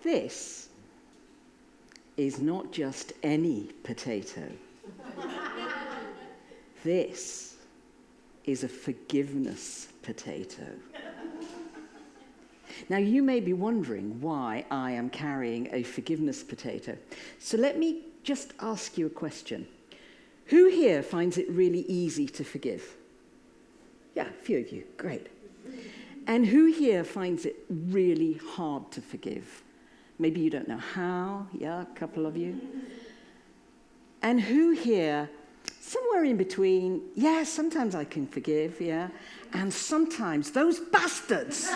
This is not just any potato. This is a forgiveness potato. Now, you may be wondering why I am carrying a forgiveness potato. So let me just ask you a question. Who here finds it really easy to forgive? Yeah, a few of you. Great. And who here finds it really hard to forgive? Maybe you don't know how. Yeah, a couple of you. And who here, somewhere in between, yeah, sometimes I can forgive, yeah, and sometimes those bastards,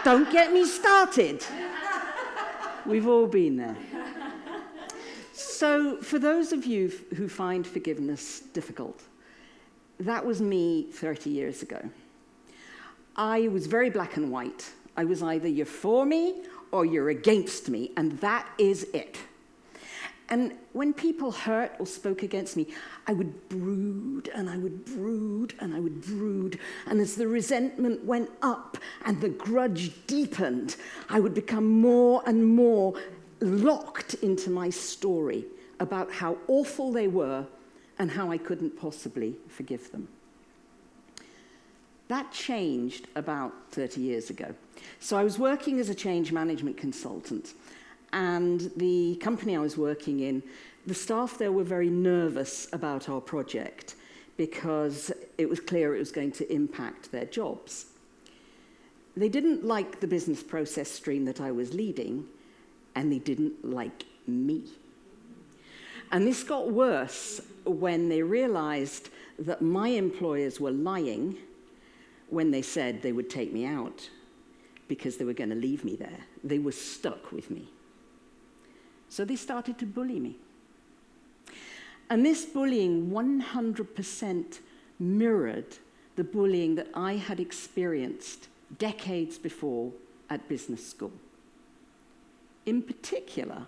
don't get me started. We've all been there. So for those of you who find forgiveness difficult, that was me 30 years ago. I was very black and white. I was either you're for me or you're against me, and that is it. And when people hurt or spoke against me, I would brood, and I would brood, and I would brood. And as the resentment went up and the grudge deepened, I would become more and more locked into my story about how awful they were and how I couldn't possibly forgive them. That changed about 30 years ago. So I was working as a change management consultant, and the company I was working in, the staff there were very nervous about our project because it was clear it was going to impact their jobs. They didn't like the business process stream that I was leading, and they didn't like me. And this got worse when they realized that my employers were lying when they said they would take me out because they were going to leave me there. They were stuck with me. So they started to bully me. And this bullying 100% mirrored the bullying that I had experienced decades before at business school. In particular,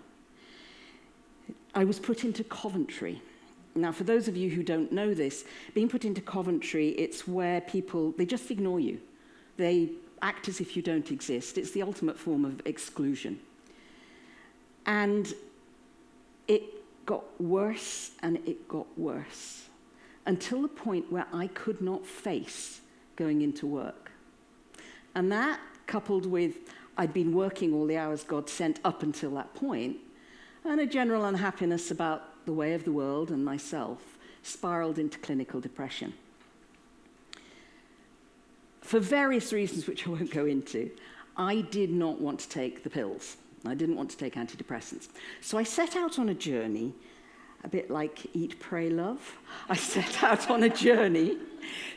I was put into Coventry. Now, for those of you who don't know this, being put into Coventry, it's where people, they just ignore you. They act as if you don't exist. It's the ultimate form of exclusion. And it got worse and it got worse until the point where I could not face going into work. And that, coupled with I'd been working all the hours God sent up until that point, and a general unhappiness about the way of the world and myself, spiraled into clinical depression. For various reasons which I won't go into, I did not want to take the pills. I didn't want to take antidepressants. So I set out on a journey, a bit like Eat, Pray, Love. I set out on a journey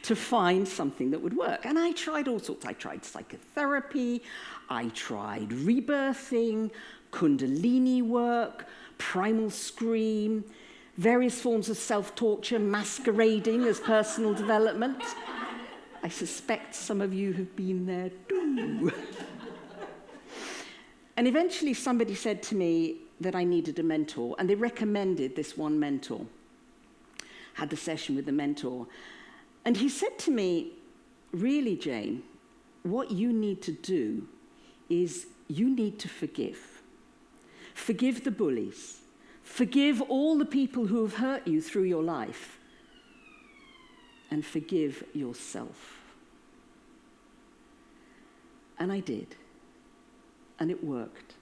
to find something that would work. And I tried all sorts. I tried psychotherapy, I tried rebirthing, kundalini work, primal scream, various forms of self-torture masquerading as personal development. I suspect some of you have been there too. And eventually somebody said to me that I needed a mentor, and they recommended this one mentor. Had the session with the mentor. And he said to me, really, Jane, what you need to do is you need to forgive. Forgive the bullies. Forgive all the people who have hurt you through your life. And forgive yourself. And I did. And it worked.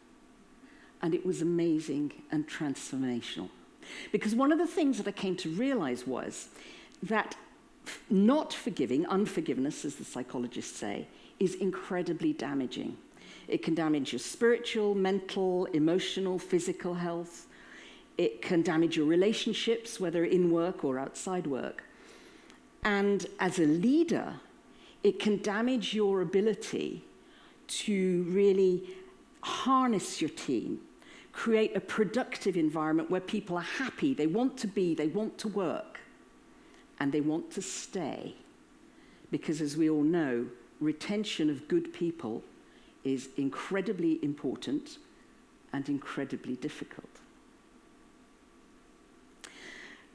And it was amazing and transformational. Because one of the things that I came to realize was that not forgiving, unforgiveness, as the psychologists say, is incredibly damaging. It can damage your spiritual, mental, emotional, physical health. It can damage your relationships, whether in work or outside work. And as a leader, it can damage your ability to really harness your team, create a productive environment where people are happy, they want to be, they want to work, and they want to stay. Because as we all know, retention of good people is incredibly important and incredibly difficult.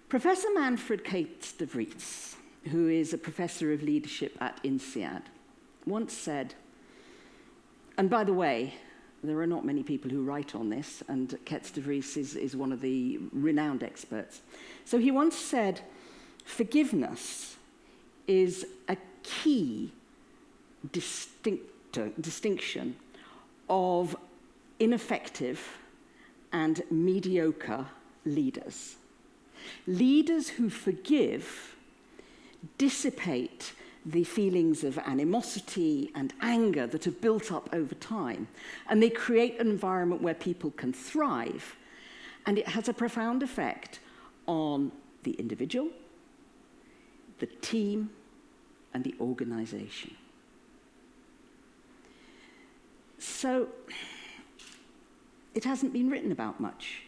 Professor Manfred Cates de Vries, who is a professor of leadership at INSEAD, once said, and by the way, there are not many people who write on this, and Ketz de Vries is one of the renowned experts. So he once said, forgiveness is a key distinction of ineffective and mediocre leaders. Leaders who forgive dissipate the feelings of animosity and anger that have built up over time, and they create an environment where people can thrive, and it has a profound effect on the individual, the team, and the organization. So, it hasn't been written about much.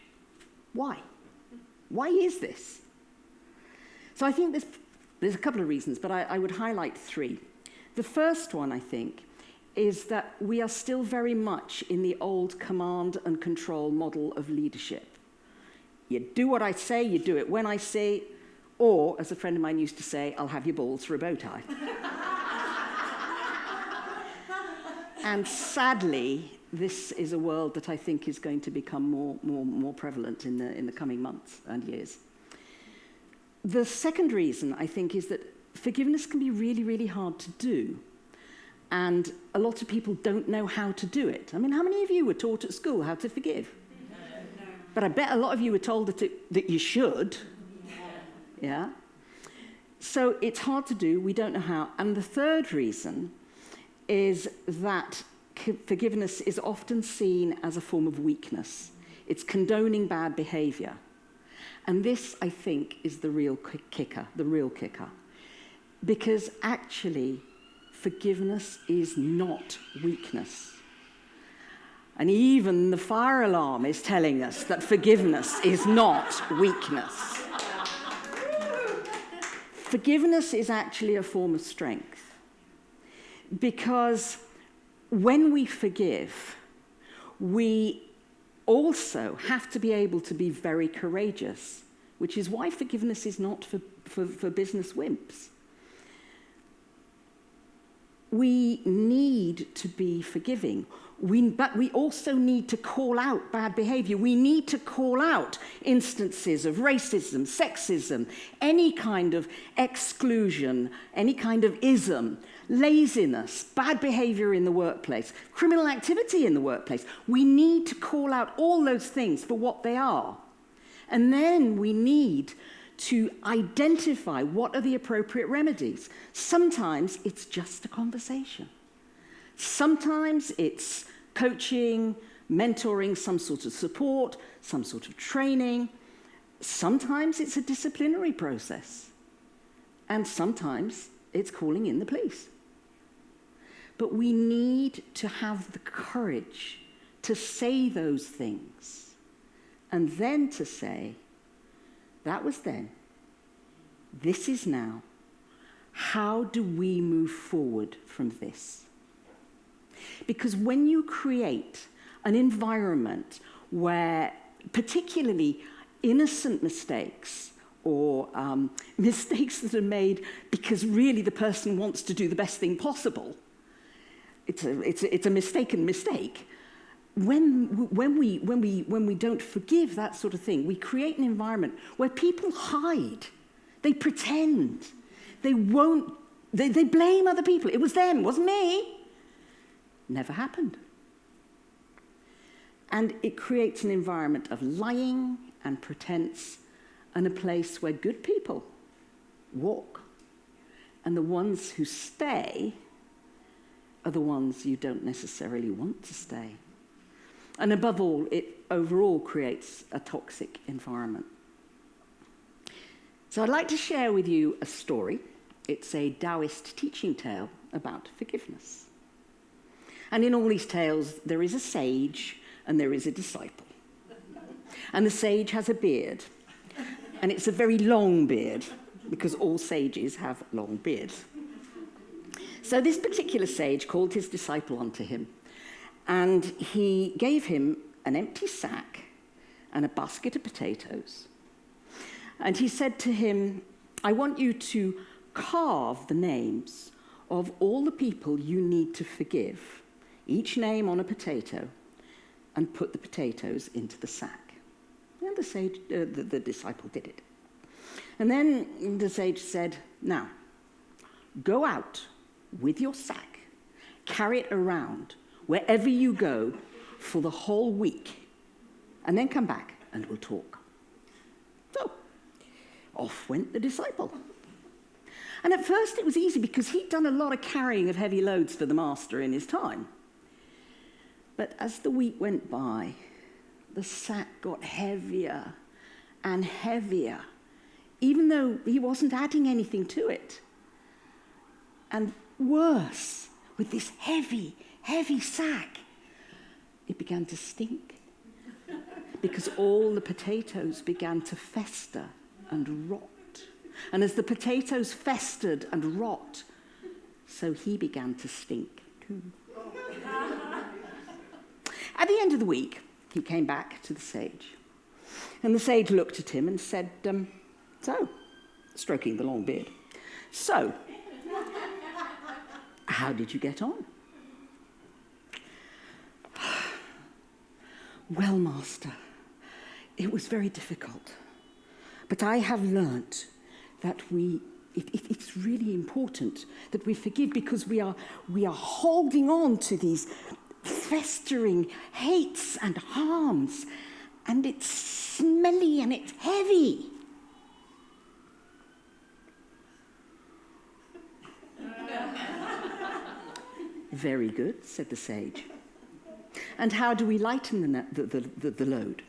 Why? Why is this? So I think there's a couple of reasons, but I would highlight three. The first one, I think, is that we are still very much in the old command and control model of leadership. You do what I say, you do it when I say, or, as a friend of mine used to say, I'll have your balls for a bow tie. And sadly, this is a world that I think is going to become more prevalent in the coming months and years. The second reason, I think, is that forgiveness can be really, really hard to do. And a lot of people don't know how to do it. I mean, how many of you were taught at school how to forgive? No. But I bet a lot of you were told that you should. Yeah? So it's hard to do. We don't know how. And the third reason is that forgiveness is often seen as a form of weakness. It's condoning bad behaviour. And this, I think, is the real kicker. Because actually, forgiveness is not weakness. And even the fire alarm is telling us that forgiveness is not weakness. Forgiveness is actually a form of strength. Because when we forgive, we also have to be able to be very courageous, which is why forgiveness is not for business wimps. We need to be forgiving, but we also need to call out bad behavior. We need to call out instances of racism, sexism, any kind of exclusion, any kind of ism, laziness, bad behavior in the workplace, criminal activity in the workplace. We need to call out all those things for what they are. And then we need to identify what are the appropriate remedies. Sometimes it's just a conversation. Sometimes it's coaching, mentoring, some sort of support, some sort of training. Sometimes it's a disciplinary process. And sometimes it's calling in the police. But we need to have the courage to say those things and then to say, that was then, this is now. How do we move forward from this? Because when you create an environment where particularly innocent mistakes or mistakes that are made because really the person wants to do the best thing possible, it's a mistaken mistake. When we don't forgive that sort of thing, we create an environment where people hide, they pretend, they blame other people. It was them, it wasn't me. Never happened. And it creates an environment of lying and pretense and a place where good people walk, and the ones who stay are the ones you don't necessarily want to stay. And above all, it overall creates a toxic environment. So I'd like to share with you a story. It's a Taoist teaching tale about forgiveness. And in all these tales, there is a sage and there is a disciple. And the sage has a beard. And it's a very long beard, because all sages have long beards. So this particular sage called his disciple unto him. And he gave him an empty sack and a basket of potatoes. And he said to him, I want you to carve the names of all the people you need to forgive, each name on a potato, and put the potatoes into the sack. And the disciple did it. And then the sage said, now, go out with your sack, carry it around wherever you go for the whole week, and then come back and we'll talk. So, off went the disciple. And at first it was easy because he'd done a lot of carrying of heavy loads for the master in his time. But as the week went by, the sack got heavier and heavier, even though he wasn't adding anything to it. And worse, with this heavy, heavy sack, it began to stink because all the potatoes began to fester and rot. And as the potatoes festered and rot, so he began to stink too. At the end of the week, he came back to the sage. And the sage looked at him and said, so, stroking the long beard, so, how did you get on? Well, master, it was very difficult. But I have learnt that it's really important that we forgive because we are holding on to these festering hates and harms, and it's smelly and it's heavy. Very good, said the sage. And how do we lighten the load?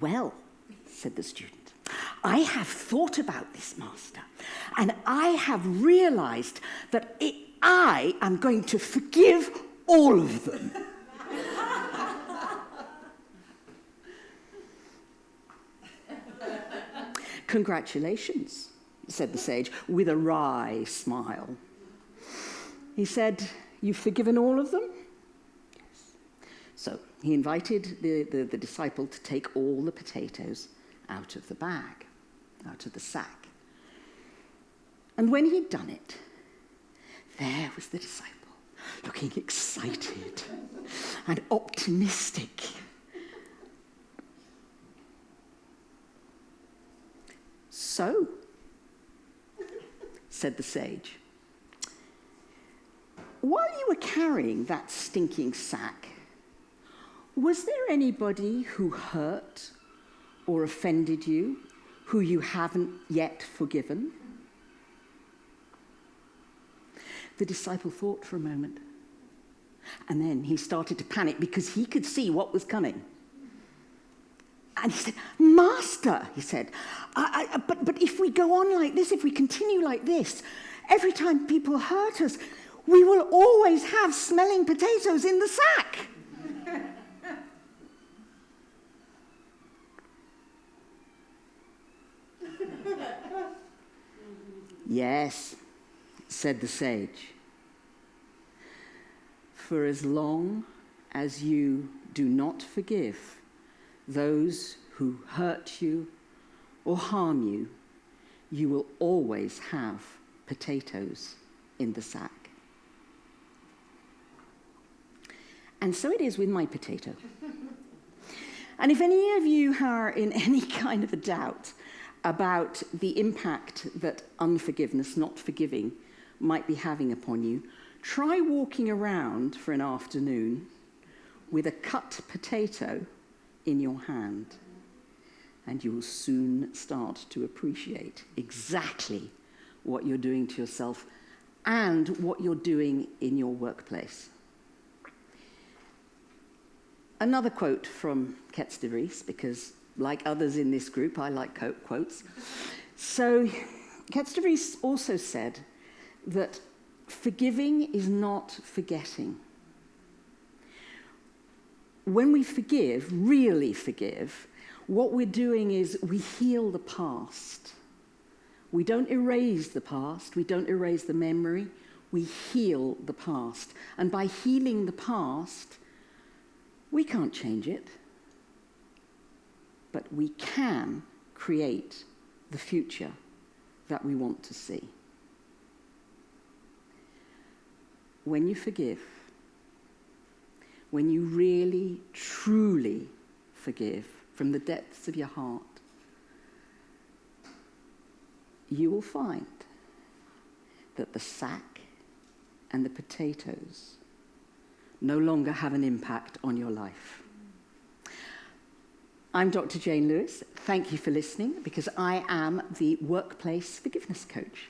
Well, said the student, I have thought about this, master, and I have realized that I am going to forgive all of them. Congratulations, said the sage, with a wry smile. He said, you've forgiven all of them? Yes. So he invited the disciple to take all the potatoes out of the bag, out of the sack. And when he'd done it, there was the disciple, looking excited and optimistic. So, said the sage, while you were carrying that stinking sack, was there anybody who hurt or offended you who you haven't yet forgiven? The disciple thought for a moment, and then he started to panic because he could see what was coming. And he said, Master, he said, but if we go on like this, if we continue like this, every time people hurt us, we will always have smelling potatoes in the sack. Yes, said the sage. For as long as you do not forgive those who hurt you or harm you, you will always have potatoes in the sack. And so it is with my potato. And if any of you are in any kind of a doubt about the impact that unforgiveness, not forgiving, might be having upon you, try walking around for an afternoon with a cut potato in your hand, and you will soon start to appreciate exactly what you're doing to yourself and what you're doing in your workplace. Another quote from Ketz de Vries, because like others in this group, I like quotes. So Ketz de Vries also said that forgiving is not forgetting. When we forgive, really forgive, what we're doing is we heal the past. We don't erase the past, we don't erase the memory, we heal the past. And by healing the past, we can't change it, but we can create the future that we want to see. When you forgive, when you really, truly forgive from the depths of your heart, you will find that the sack and the potatoes no longer have an impact on your life. I'm Dr. Jane Lewis. Thank you for listening, because I am the workplace forgiveness coach.